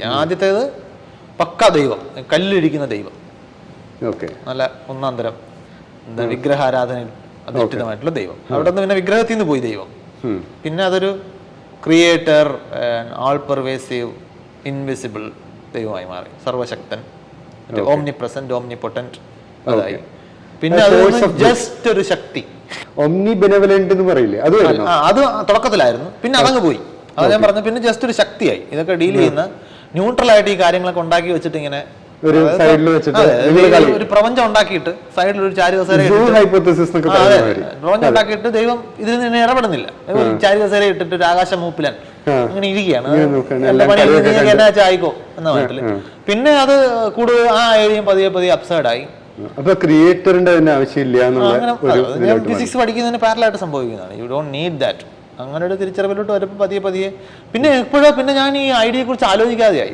തിരിക്കാം. ആദ്യത്തേത് പക്ക ദൈവം, കല്ലിരിക്കുന്ന ദൈവം, നല്ല ഒന്നാം തരം വിഗ്രഹാരാധനയിൽ അധിഷ്ഠിതമായിട്ടുള്ള ദൈവം. അവിടെ നിന്ന് പിന്നെ വിഗ്രഹത്തിൽ നിന്ന് പോയി ദൈവം. പിന്നെ അതൊരു ക്രിയേറ്റർ, ആൾ പെർവേസീവ്, ഇൻവിസിബിൾ ദൈവമായി മാറി. സർവശക്തൻ, ഓംനി പ്രസന്റ്, ഓംനി പൊട്ടന്റ് അതായി. പിന്നെ അത് ജസ്റ്റ് ഒരു ശക്തി, ഓംനി ബെനവലന്റ് എന്ന് പറയില്ലേ, അത് തുടക്കത്തിലായിരുന്നു. പിന്നെ അതങ്ങ് പോയി. അത് ഞാൻ പറഞ്ഞു. പിന്നെ ജസ്റ്റ് ഒരു ശക്തിയായി. ഇതൊക്കെ ഡീൽ ചെയ്യുന്ന ന്യൂട്രൽ ആയിട്ട് ഈ കാര്യങ്ങളൊക്കെ ഉണ്ടാക്കി വെച്ചിട്ട് ഇങ്ങനെ ഒരു പ്രപഞ്ചം ഉണ്ടാക്കിയിട്ട് സൈഡിൽ ഒരു ചാരുകസേര പ്രപഞ്ചം ഉണ്ടാക്കിയിട്ട് ദൈവം ഇതിൽ നിന്ന് ഇടപെടുന്നില്ല. ചാരുകസേര ഇട്ടിട്ട് ഒരു ആകാശ മൂപ്പിലൻ അങ്ങനെ ഇരിക്കുകയാണ്. എല്ലാ പണി എന്നാ ആയിക്കോ എന്ന മട്ടില്. പിന്നെ അത് കൂടുതൽ ആ ഐഡിയയും പതിയെ അപ്സൈഡായി. ക്രിയേറ്ററിന്റെ ആവശ്യമില്ല. ഞാൻ ഫിസിക്സ് പഠിക്കുന്നതിന് പാരലായിട്ട് സംഭവിക്കുന്നതാണ്. You don't need that. അങ്ങനെ ഒരു തിരിച്ചറിവിലോട്ട് വരുമ്പോൾ പതിയെ പിന്നെ എപ്പോഴോ പിന്നെ ഞാൻ ഈ ഐഡിയയെ കുറിച്ച് ആലോചിക്കാതെയായി.